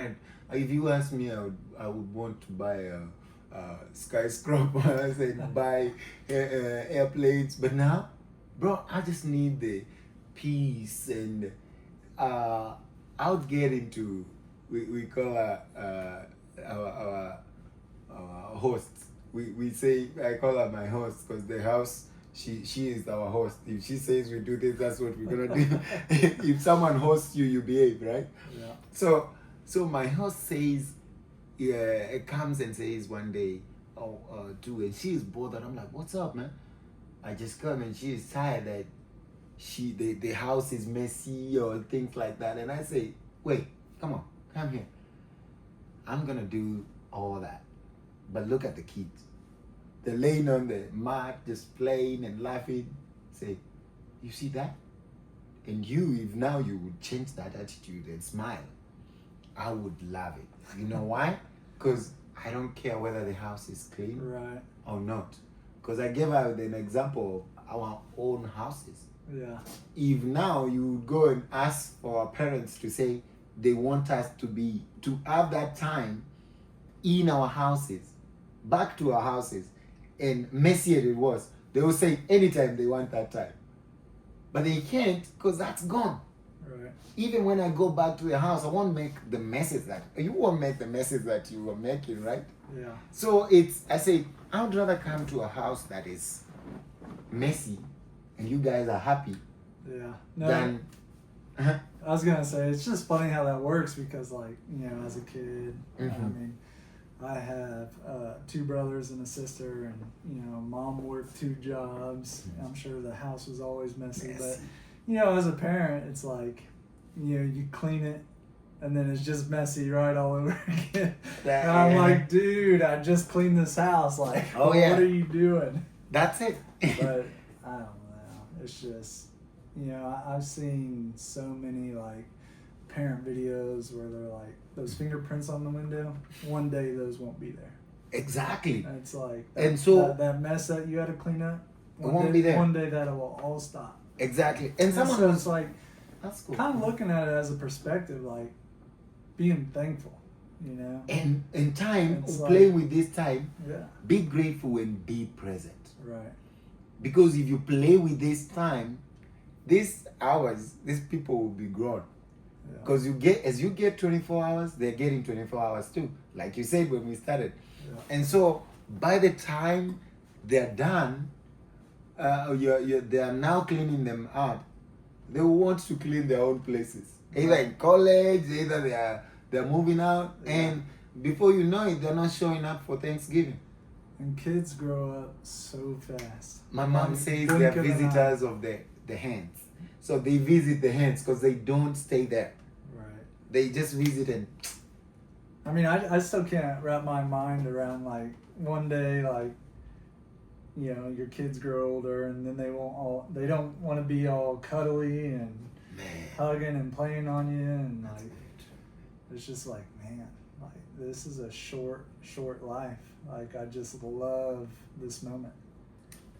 And if you ask me, I would want to buy a skyscraper. I said buy airplanes, but now, bro, I just need the peace and uh, I would get into we call our host. We say I call her my host because the house she is our host. If she says we do this, that's what we're gonna do. If someone hosts you, you behave, right? Yeah. So my host says, yeah, it comes and says one day, two, and she is bothered. I'm like, what's up, man? I just come and she is tired that the house is messy or things like that, and I say, wait, come on, come here. I'm gonna do all that, but look at the kids. They're laying on the mat, just playing and laughing. Say, you see that? And if now you would change that attitude and smile, I would love it. You know why? Because I don't care whether the house is clean Right. or not. Because I gave out an example of our own houses. Yeah. If now you would go and ask for our parents to say they want us to have that time in our houses, back to our houses, and messier it was, they will say anytime they want that time. But they can't because that's gone. Right. Even when I go back to the house, I won't make the messes that you won't make the messes that you were making, right? Yeah. So I say I would rather come to a house that is messy and you guys are happy Yeah. No, than I was gonna say it's just funny how that works because, like, as a kid, I Mhm. mean, I have two brothers and a sister, and mom worked 2 jobs. I'm sure the house was always messy, but as a parent, it's like, you clean it, and then it's just messy right all over again. And I'm like, dude, I just cleaned this house. Like, Oh, yeah. what are you doing? that's it. But I don't know. It's just, I've seen so many like parent videos where they're like those fingerprints on the window. One day those won't be there. Exactly. And it's like And so- that mess that you had to clean up. won't be there. One day that will all stop. Exactly. And someone so was it's like that's cool. kind of looking at it as a perspective, like being thankful. And in time, It's play like- with this time. Yeah. Be grateful and be present. Right. Because if you play with this time, these hours, these people will be grown. Yeah. Because as you get 24 hours, they're getting 24 hours too. Like you said when we started. Yeah. And so by the time they're done, they are now cleaning them up. They want to clean their own places. Either in college, either they're moving out, Yeah. and before you know it, they're not showing up for Thanksgiving. And kids grow up so fast. My mom Like, says blink they're of an eye. visitors of the hands. So they visit the hands because they don't stay there. Right. They just visit and I mean, I still can't wrap my mind around, like, one day, like, your kids grow older and then they don't want to be all cuddly and man. hugging and playing on you, and like it's just like, man, like this is a short life. Like, I just love this moment.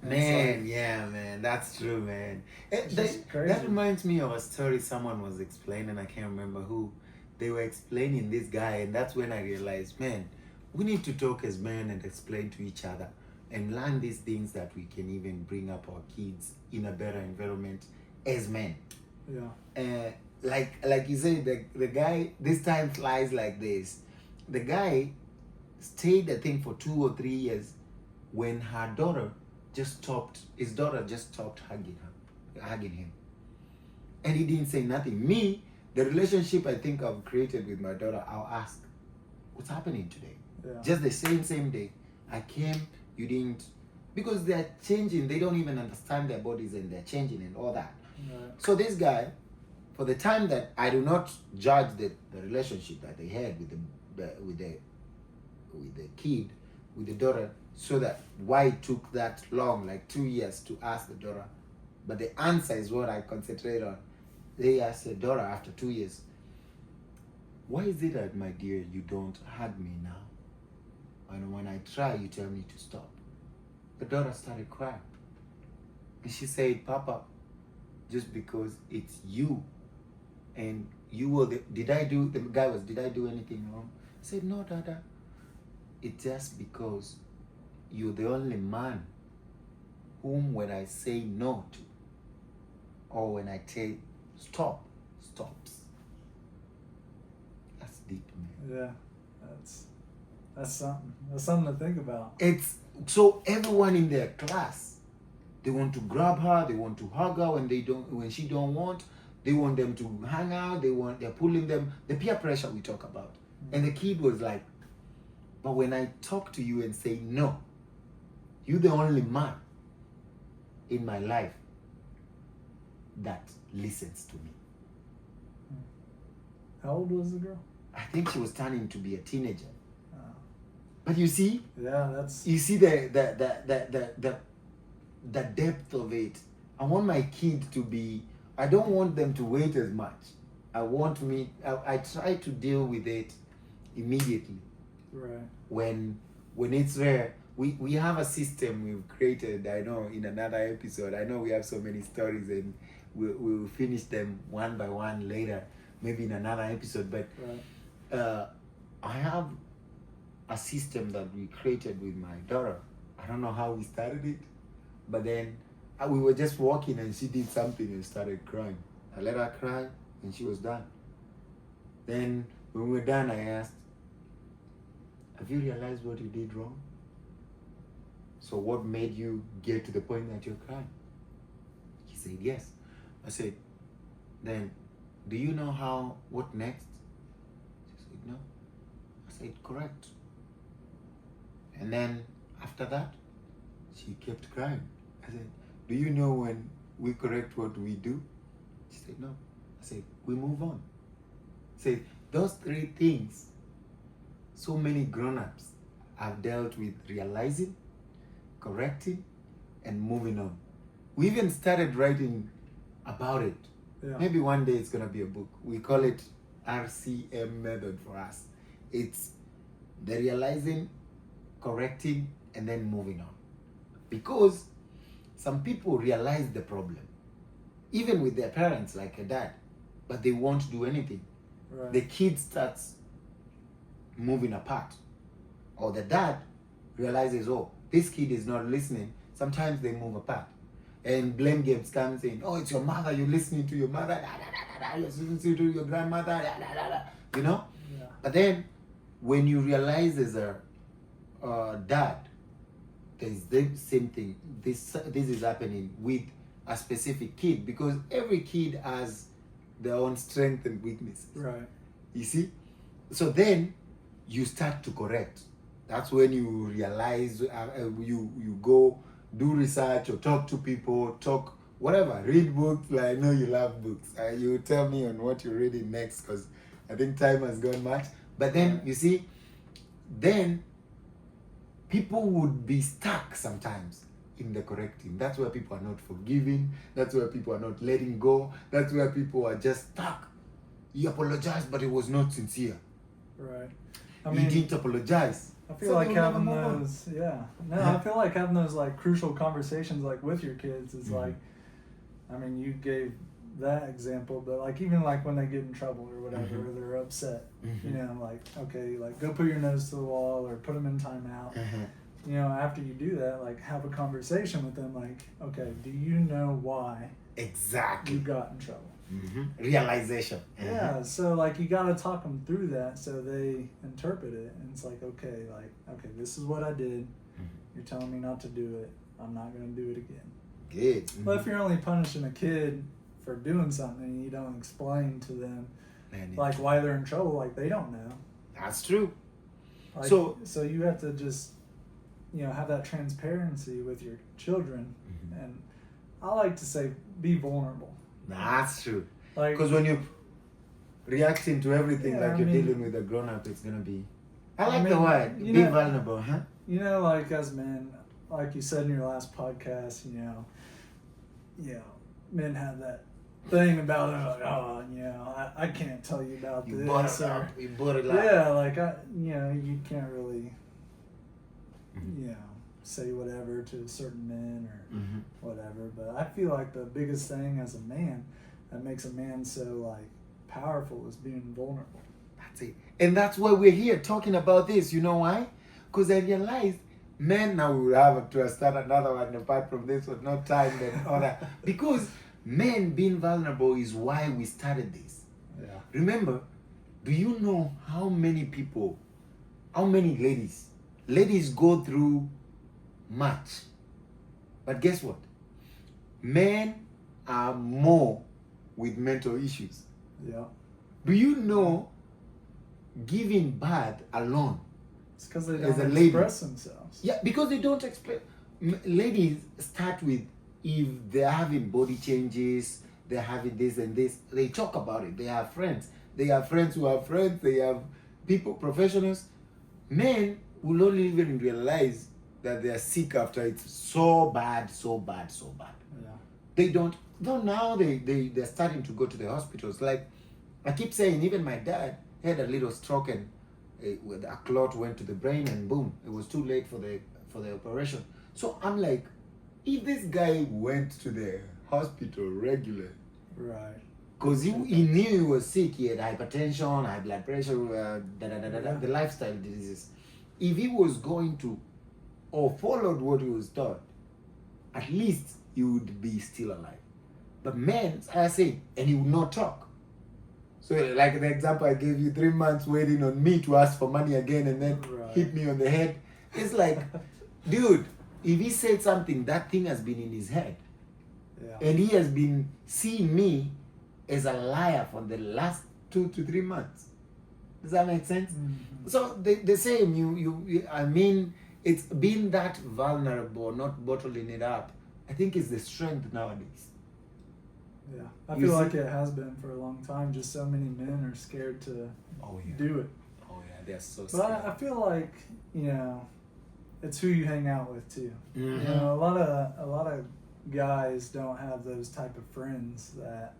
And it's Man, like, yeah, man, that's true, man. It's That, just crazy. that reminds me of a story someone was explaining. I can't remember who. They were explaining this guy, and that's when I realized, man, we need to talk as men and explain to each other and learn these things that we can even bring up our kids in a better environment as men. yeah, Like you said, the guy, this time flies like this. The guy stayed, I think, for 2 or 3 years when his daughter just stopped hugging him. And he didn't say nothing. Me, the relationship I think I've created with my daughter, I'll ask, what's happening today? yeah, Just the same day. I came, you didn't. Because they're changing. They don't even understand their bodies and they're changing and all that. right, So this guy, for the time that I do not judge the relationship that they had with the kid, with the daughter, so that why it took that long, like 2 years, to ask the daughter. But the answer is what I concentrate on. They asked the daughter after 2 years, why is it that, my dear, you don't hug me now? And when I try, you tell me to stop. The daughter started crying. And she said, Papa, just because it's you and the guy was, did I do anything wrong? I said, no, Dada. It's just because you're the only man whom when I say no to, or when I say stop, stops. That's deep, man. Yeah, that's something. That's something to think about. It's so everyone in their class, they want to grab her, they want to hug her when she don't want, they want them to hang out, they're pulling them, the peer pressure we talk about. Mm-hmm. And the kid was like, but when I talk to you and say no, you're the only man in my life that listens to me. How old was the girl? I think she was turning to be a teenager. But you see, that's, you see the depth of it. I want my kid to be, I don't want them to wait as much. I try to deal with it immediately. Right. When it's rare, we have a system we've created. I know in another episode, I know we have so many stories and we'll finish them one by one later, maybe in another episode. But right. I have a system that we created with my daughter. I don't know how we started it, but then we were just walking and she did something and started crying. I let her cry and she was done. Then when we were done, I asked, have you realized what you did wrong? So what made you get to the point that you're crying? She said, yes. I said, then do you know what next? She said, no. I said, correct. And then after that, she kept crying. I said, do you know when we correct what we do? She said, no. I said, we move on. I said, those three things, so many grown-ups have dealt with: realizing, correcting, and moving on. We even started writing about it. Yeah. Maybe one day it's going to be a book. We call it RCM method for us. It's the realizing, correcting, and then moving on. Because some people realize the problem, even with their parents, like a dad, but they won't do anything. Right. The kid starts moving apart, or the dad realizes, oh, this kid is not listening. Sometimes they move apart, and blame games comes in. Oh, it's your mother. You're listening to your mother. You're listening to your grandmother. You know. Yeah. But then, when you realize as a dad, there's the same thing. This is happening with a specific kid, because every kid has their own strength and weaknesses. Right. You see? So then you start to correct. That's when you realize, you go do research or talk to people, whatever, read books. Like, I know you love books. You tell me on what you're reading next, because I think time has gone much. But then, you see, then people would be stuck sometimes in the correcting. That's where people are not forgiving. That's where people are not letting go. That's where people are just stuck. You apologized, but it was not sincere. Right. You didn't apologize. I feel like having those, I feel like having those like crucial conversations like with your kids is like, I mean, you gave that example, but like even like when they get in trouble or whatever, or they're upset, you know, like, okay, like go put your nose to the wall or put them in timeout. You know, after you do that, like have a conversation with them, like, okay, do you know why exactly you got in trouble? Realization. Yeah, so like you got to talk them through that so they interpret it, and it's like, okay, this is what I did. You're telling me not to do it. I'm not going to do it again. Good. But if you're only punishing a kid for doing something and you don't explain to them like why they're in trouble, like they don't know. That's true. Like, so you have to just, you know, have that transparency with your children. And I like to say, be vulnerable. That's true. Like, because when you're reacting to everything like you're dealing with a grown-up, it's going to be... I like the word, be vulnerable, huh? You know, like as men, like you said in your last podcast, you know, men have that thing about, I can't tell you about you this. You brought it up. Yeah, like, you can't really, say whatever to certain men or whatever. But I feel like the biggest thing as a man that makes a man so, like, powerful as being vulnerable. That's it. And that's why we're here talking about this. You know why? Because I realized, men, now we will have to start another one apart from this one, not time and all that. Because men being vulnerable is why we started this. Yeah. Remember, do you know how many people, how many ladies go through much? But guess what? Men are more with mental issues. Yeah. Do you know giving birth alone? It's because they As a don't lady. express themselves. Yeah, because they don't explain. Ladies start with, if they're having body changes, they're having this and this, they talk about it. They have friends. They have friends who have friends. They have people, professionals. Men will only even realize that they are sick after it's so bad. Yeah. They don't. No, now they're starting to go to the hospitals. Like I keep saying, even my dad had a little stroke and a clot went to the brain and boom, it was too late for the operation. So I'm like, if this guy went to the hospital regularly, Right. because he knew he was sick, he had hypertension, high blood pressure, the lifestyle diseases. If he was going to, or followed what he was taught, at least he would be still alive. But men, I say, and he would not talk. So like the example I gave you, 3 months waiting on me to ask for money again and then hit me on the head. It's like, dude, if he said something, that thing has been in his head. Yeah. And he has been seeing me as a liar for the last 2 to 3 months. Does that make sense? Mm-hmm. So the same, you I mean, it's being that vulnerable, not bottling it up, I think is the strength nowadays. Yeah, I You feel see- like it has been for a long time. Just so many men are scared to do it. Oh yeah, they're so But scared. I feel like, you know, it's who you hang out with too. Mhm. You know, a lot of guys don't have those type of friends that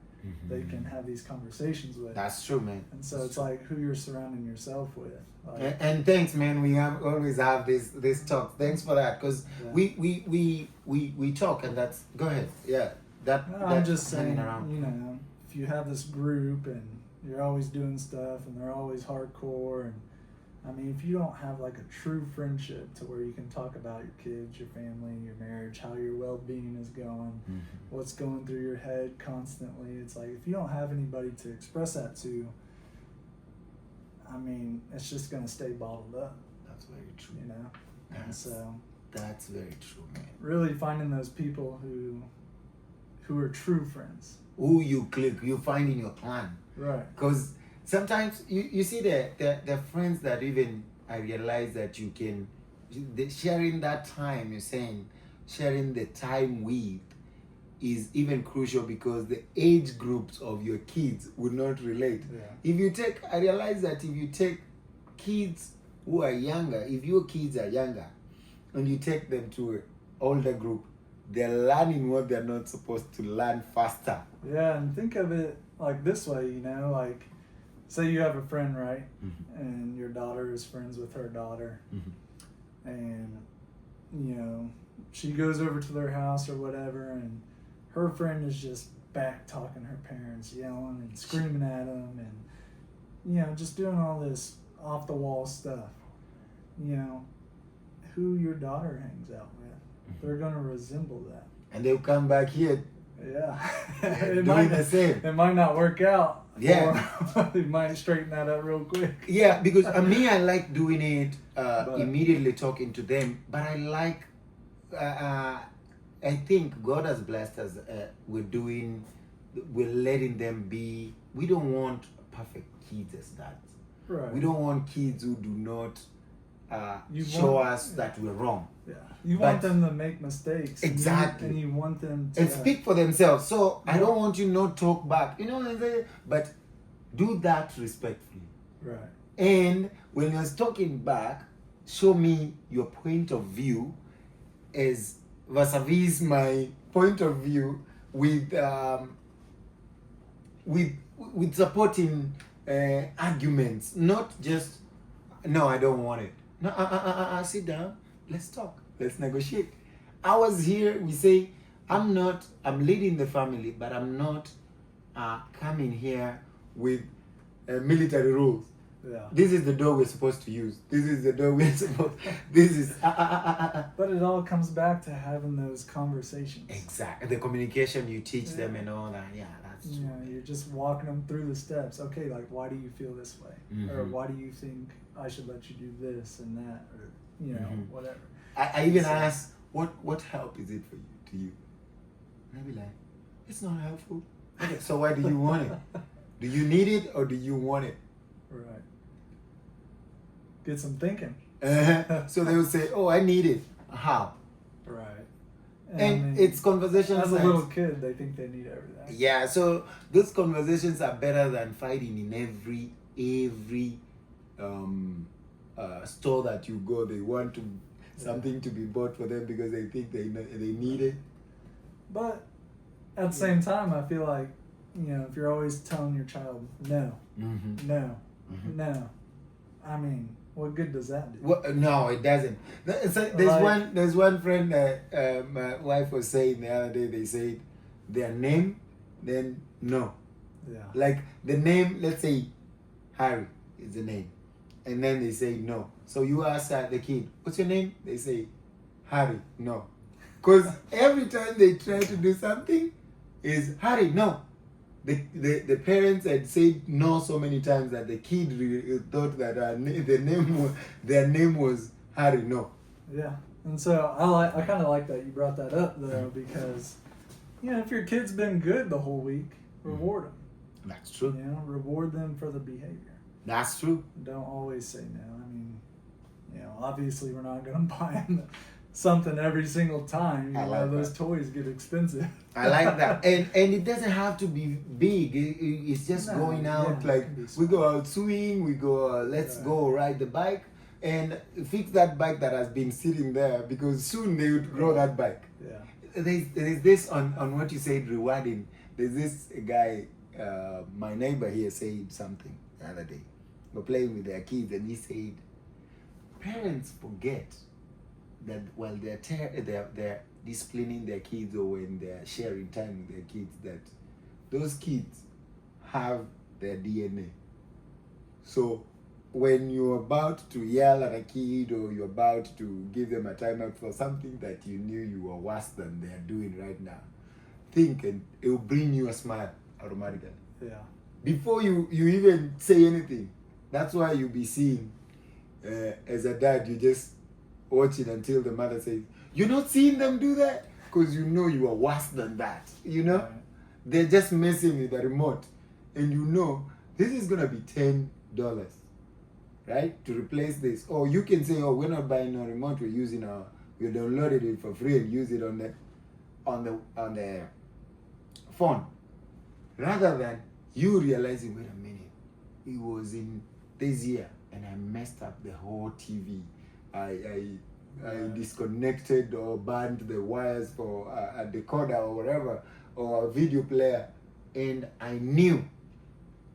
they can have these conversations with. That's true, man. And so it's like who you're surrounding yourself with. Like, And thanks, man. We always have this talk. Thanks for that, because Yeah. we talk, and that's go ahead. Yeah, no, I'm that's just saying, hanging around. you know, if you have this group and you're always doing stuff and they're always hardcore, and I mean, if you don't have like a true friendship to where you can talk about your kids, your family, your marriage, how your well-being is going, what's going through your head constantly, it's like if you don't have anybody to express that to, I mean, it's just gonna stay bottled up, That's very true. you know. And That's- so, That's very true, man. really finding those people who are true friends. Who you click, you find in your clan. Right. Because sometimes you see the friends that even I realize that you can, sharing that time, you're saying, sharing the time with is even crucial because the age groups of your kids would not relate. Yeah. I realize that if you take kids who are younger, if your kids are younger, and you take them to an older group, they're learning what they're not supposed to learn faster. Yeah, and think of it like this way, you know, like say you have a friend, right? And your daughter is friends with her daughter. And, you know, she goes over to their house or whatever, and her friend is just back talking her parents, yelling and screaming at them, and, you know, just doing all this off the wall stuff. You know, who your daughter hangs out with, they're going to resemble that. And they'll come back here Yeah. doing the same. It might not work out. Yeah. Or you might straighten that up real quick. Yeah, because me, I like doing it But- immediately talking to them, but I like, I think God has blessed us. We're letting them be. We don't want perfect kids as that. Right. We don't want kids who do not You show want- us that we're wrong. Yeah. You But- want them to make mistakes. Exactly. And you want them to And speak for themselves. So I don't want you not talk back. You know what I'm saying? But do that respectfully. Right. And when you're talking back, show me your point of view as vis-a-vis my point of view with supporting arguments, not just no, I don't want it. No, sit down. Let's talk. Let's negotiate. Ours here, we say, I'm leading the family, but I'm not coming here with military rules. Yeah. This is the door we're supposed to use. This is the door we're supposed. This is. But it all comes back to having those conversations. Exactly. The communication you teach them and all that. Yeah, that's true. Yeah, you're just walking them through the steps. Okay, like why do you feel this way, or why do you think I should let you do this and that, or whatever. I even ask, what help is it for you to you? And I be like, it's not helpful. Okay, so why do you want it? Do you need it or do you want it? Right. Get some thinking. So they will say, oh, I need it. How? Right. And I mean, it's conversations as a like, little kid, they think they need everything. yeah, so those conversations are better than fighting in every store that you go. They want something to be bought for them because they think they need it. But at the same time, I feel like, if you're always telling your child no, no, I mean, what good does that do? Well, no, it doesn't. There's one friend that my wife was saying the other day. They said their name, then no. Yeah. Like the name, let's say Harry is the name, and then they say no. So you ask the kid, what's your name? They say Harry, no. Because every time they try to do something, is Harry, no. The parents had said no so many times that the kid thought that their name was Harry, no. Yeah, and so I kind of like that you brought that up though, because if your kid's been good the whole week, reward them. That's true. Reward them for the behavior. That's true. Don't always say no. I mean, obviously we're not going to buy them something every single time. Those toys get expensive. I like that. And it doesn't have to be big. It's just going out, like we go out swing, we go, let's go ride the bike and fix that bike that has been sitting there, because soon they would grow that bike. Yeah. There's this on what you said, rewarding. There's this guy, my neighbor here said something the other day. We're playing with their kids and he said, parents forget that while they're disciplining their kids or when they're sharing time with their kids, that those kids have their DNA. So when you're about to yell at a kid or you're about to give them a timeout for something that you knew you were worse than they're doing right now, think and it will bring you a smile automatically. Yeah. Before you even say anything. That's why you'll be seeing, as a dad, you just watch it until the mother says, you're not seeing them do that? Because you know you are worse than that. Right. They're just messing with the remote. And this is going to be $10, right? To replace this. Or you can say, oh, we're not buying a remote, we downloaded it for free and use it on the phone. Rather than you realizing, wait a minute, it was in this year and I messed up the whole TV. I disconnected or burned the wires for a decoder or whatever, or a video player, and I knew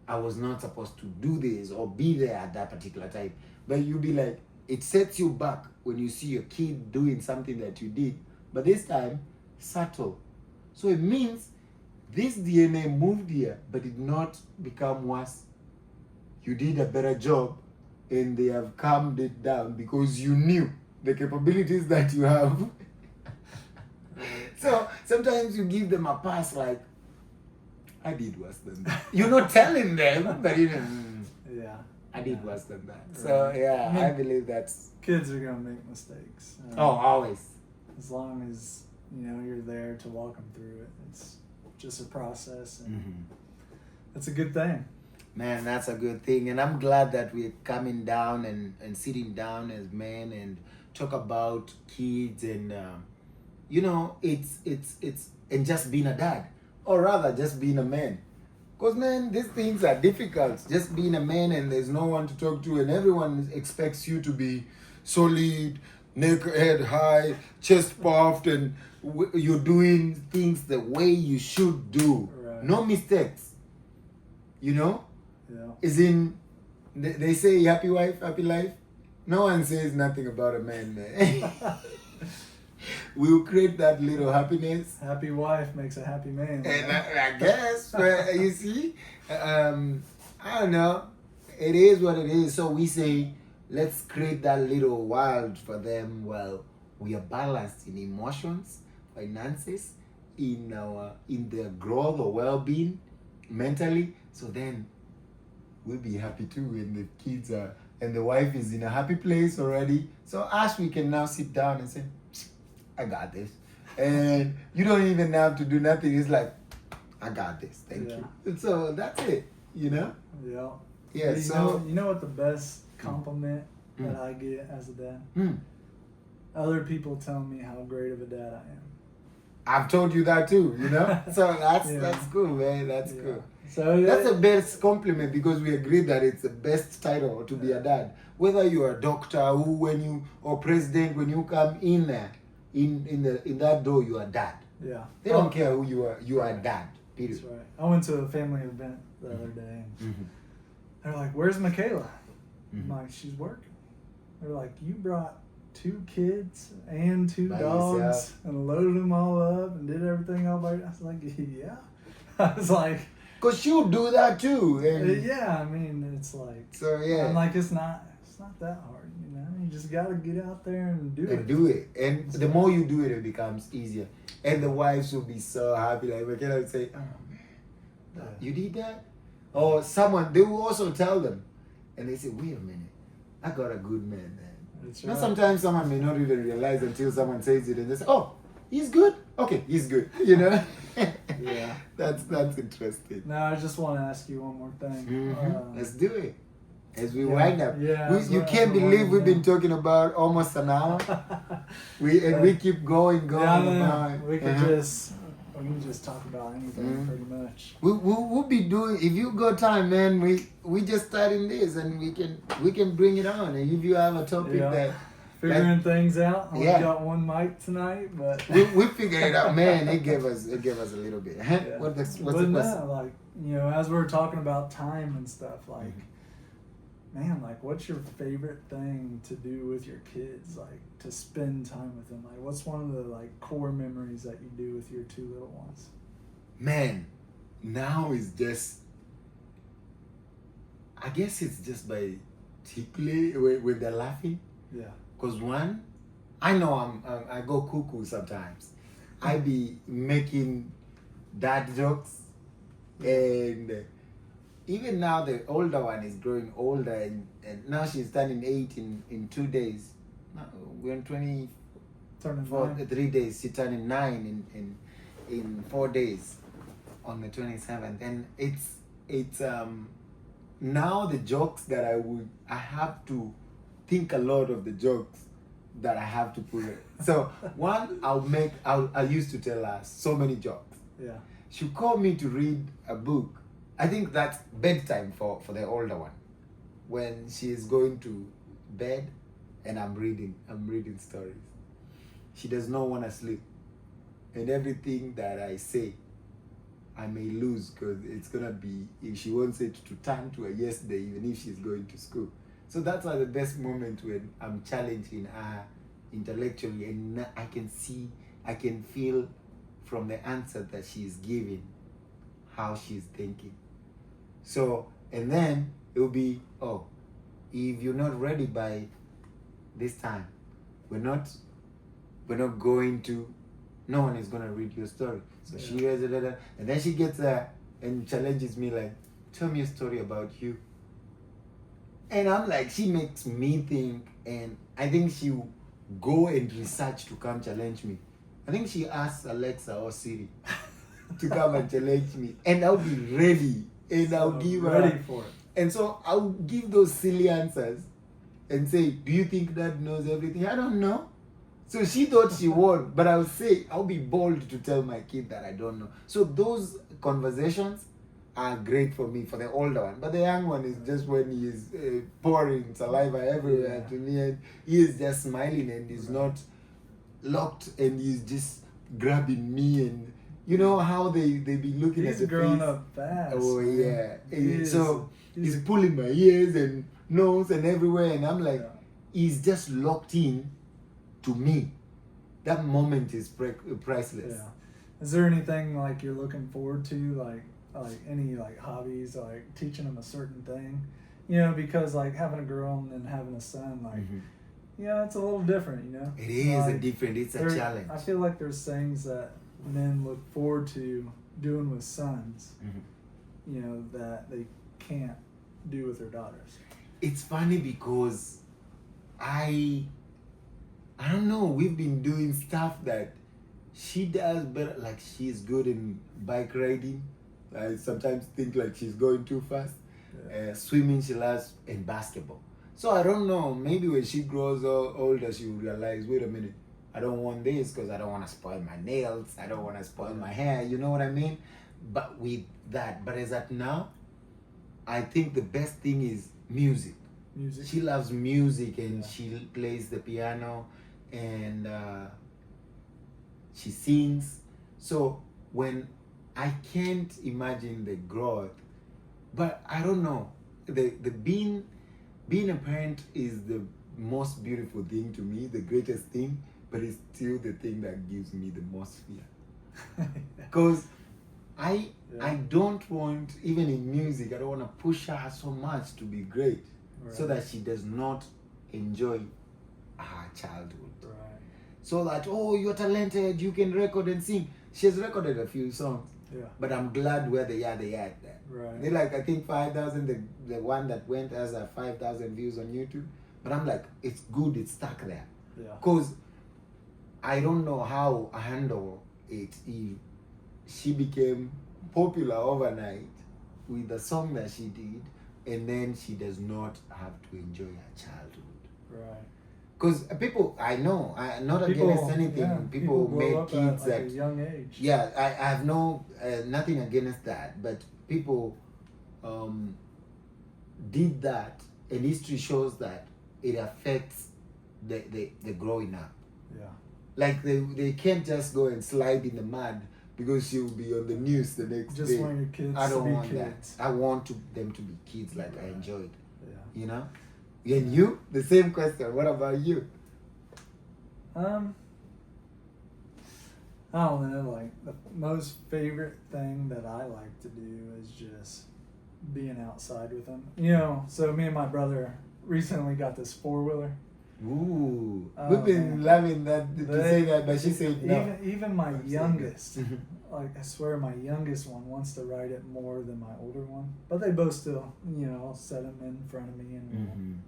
I was not supposed to do this or be there at that particular time. But you'll be like, it sets you back when you see your kid doing something that you did, but this time subtle. So it means this DNA moved here but did not become worse. You did a better job and they have calmed it down because you knew the capabilities that you have. So sometimes you give them a pass like, I did worse than that. You're not telling them, but yeah, I did worse than that. So yeah, I believe that's... Kids are going to make mistakes. Always. As long as, you're there to walk them through it. It's just a process, and it's a good thing. Man, that's a good thing. And I'm glad that we're coming down and sitting down as men and talk about kids and, it's and just being a dad. Or rather, just being a man. Because, man, these things are difficult. Just being a man and there's no one to talk to and everyone expects you to be solid, neck, head high, chest puffed, and you're doing things the way you should do. Right. No mistakes. Yeah. Is in, they say happy wife, happy life. No one says nothing about a man. we'll create that little happiness. Happy wife makes a happy man. And I guess, but you see, I don't know. It is what it is. So we say, let's create that little world for them. Well, we are balanced in emotions, finances, in their growth or well-being, mentally. So then we'll be happy too when the kids are and the wife is in a happy place already. So us, we can now sit down and say, I got this. And you don't even have to do nothing. It's like, I got this. Thank you. And so that's it, you know? Yeah. Yeah. You know what the best compliment that I get as a dad? Other people telling me how great of a dad I am. I've told you that too, you know? So that's cool, man. That's cool. So that's the best compliment because we agree that it's the best title to be a dad. Whether you're a doctor or president, when you come in there, in that door, you are dad. Yeah. They don't care who you are. You are dad. Period. That's right. I went to a family event the other day, and they're like, "Where's Michaela?" I'm like, "She's working." They're like, "You brought 2 kids and 2 by dogs yourself. And loaded them all up and did everything all by." I was like, "Yeah." I was like, "Cause she'll do that too." And yeah, I mean, it's like, so yeah. I'm like, it's not that hard, you know. You just gotta get out there and do it. Do it, and the more you do it, it becomes easier. And the wives will be so happy. Like McKenna would say, "Oh man, you did that," or someone they will also tell them, and they say, "Wait a minute, I got a good man, man." That's Now right. sometimes someone may not even realize until someone says it, and they say, "Oh, he's good. Okay, he's good." You know. Yeah. That's interesting. Now I just want to ask you one more thing. Let's do it. As we wind up, Yeah, you can't believe we've been talking about almost an hour. We keep going. Yeah, we can just talk about anything pretty much. We'll be doing if you got time, man. We just starting this and we can bring it on. And if you have a topic that figuring things out, we got one mic tonight, but we figured it out, man. It gave us a little bit. Yeah. What's the but question? like, you know, as we're talking about time and stuff, like. Man, like, what's your favorite thing to do with your kids? Like, to spend time with them? Like, what's one of the, like, core memories that you do with your 2 little ones? Man, now it's just, I guess it's just by tickling when they're laughing. Yeah. Because one, I know I go cuckoo sometimes. I be making dad jokes, and even now the older one is growing older, and now she's turning 8 in 2 days. No, we're in 3 days. She's turning 9 in 4 days on the 27th, and it's now the jokes that I have to think a lot of the jokes that I have to put in. So one, I used to tell her so many jokes. Yeah. She'll call me to read a book. I think that's bedtime for the older one. When she is going to bed and I'm reading stories. She does not want to sleep. And everything that I say, I may lose because it's going to be, if she wants it to turn to a yesterday, even if she's going to school. So that's like the best moment when I'm challenging her intellectually, and I can feel from the answer that she's giving how she's thinking. So, and then it will be, oh, if you're not ready by this time, we're not going to, no one is going to read your story. So she reads it, and then she gets there and challenges me like, tell me a story about you. And I'm like, she makes me think, and I think she will go and research to come challenge me. I think she asks Alexa or Siri to come and challenge me, and I'll be ready, and I'll give her ready for it. And so I'll give those silly answers and say, do you think Dad knows everything? I don't know. So she thought she won, but I'll be bold to tell my kid that I don't know. So those conversations are great for me, for the older one. But the young one is just when he is pouring saliva everywhere to me, and he is just smiling, and he's not locked, and he's just grabbing me, and you know how they be looking at the face. He's grown up fast. Oh yeah. So he's pulling my ears and nose and everywhere, and I'm like, he's just locked in to me. that moment is priceless. Yeah. Is there anything like you're looking forward to, like any like hobbies, like teaching them a certain thing? You know, because like having a girl and then having a son, like it's a little different. You know, It is like, it's a challenge. I feel like there's things that men look forward to doing with sons, you know, that they can't do with their daughters. It's funny because I don't know, we've been doing stuff that she does better. Like, she's good in bike riding. I sometimes think like she's going too fast. Swimming she loves, and basketball. So I don't know, maybe when she grows older she will realize, wait a minute, I don't want this because I don't want to spoil my nails, I don't want to spoil my hair, you know what I mean? But with that, but as at now, I think the best thing is music. She loves music, and she plays the piano, and she sings. So when I can't imagine the growth, but I don't know, the being a parent is the most beautiful thing to me, the greatest thing, but it's still the thing that gives me the most fear. Because I don't want, even in music, I don't want to push her so much to be great, so that she does not enjoy her childhood. So that, oh, you're talented, you can record and sing. She has recorded a few songs, but I'm glad where they are there. They're like, I think 5,000, the one that went has 5,000 views on YouTube. But I'm like, it's good, it's stuck there. Because I don't know how I handle it if she became popular overnight with the song that she did, and then she does not have to enjoy her childhood. Because people, I know, not against anything, people make kids at a young age. Yeah, I have no nothing against that, but people did that, and history shows that it affects the growing up. Like they can't just go and slide in the mud because she'll be on the news the next day. Just want your kids I don't to be want kids. that. I want them to be kids like I enjoyed. You know? And you? The same question. What about you? I don't know, like the most favorite thing that I like to do is just being outside with them. You know, so me and my brother recently got this 4-wheeler. Ooh, we've been loving that to say that, but she said no. Even my youngest, like I swear, my youngest one wants to ride it more than my older one. But they both still, you know, I'll set them in front of me and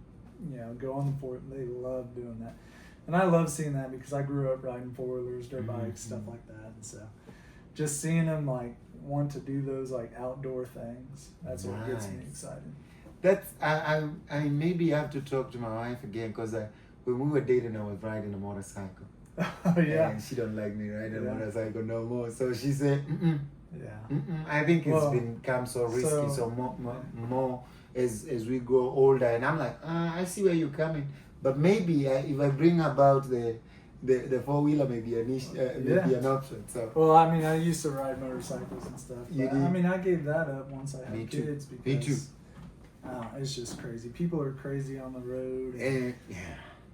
you know, go on the 4. They love doing that, and I love seeing that because I grew up riding 4-wheelers, dirt bikes, stuff like that, and so just seeing them like want to do those like outdoor things, that's what gets me excited. That's I maybe have to talk to my wife again, because when we were dating I was riding a motorcycle. And she don't like me riding a motorcycle no more. So she said, I think it's become so risky, so more as we grow older. And I'm like, I see where you're coming, but maybe if I bring about the 4-wheeler, maybe an option. So well, I mean, I used to ride motorcycles and stuff. You but, I mean, I gave that up once I had kids because me too. It's just crazy. People are crazy on the road and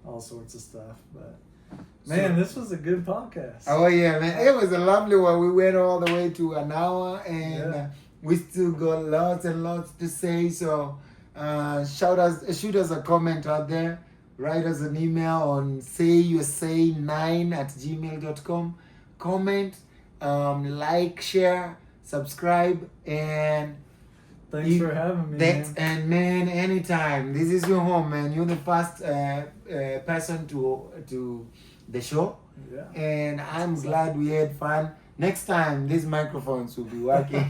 all sorts of stuff. But man, this was a good podcast. Oh yeah, man, it was a lovely one. We went all the way to an hour, and we still got lots and lots to say. So shoot us a comment out there. Write us an email on sayursay9@gmail.com. Comment, like, share, subscribe, and thanks for having me. And man, anytime. This is your home, man. You're the first person to the show, and I'm glad we had fun. Next time, these microphones will be working.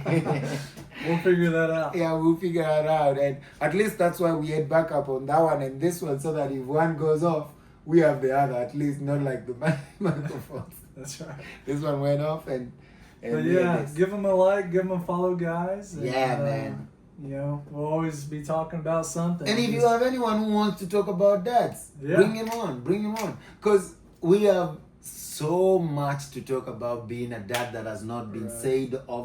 We'll figure that out. Yeah, we'll figure that out. And at least that's why we had backup on that one and this one, so that if one goes off, we have the other. At least not like the microphones. That's right. This one went off, and but give them a like, give them a follow, guys. And, man. You know, we'll always be talking about something. And if you have anyone who wants to talk about dads, bring him on. Because we have so much to talk about being a dad that has not been said of.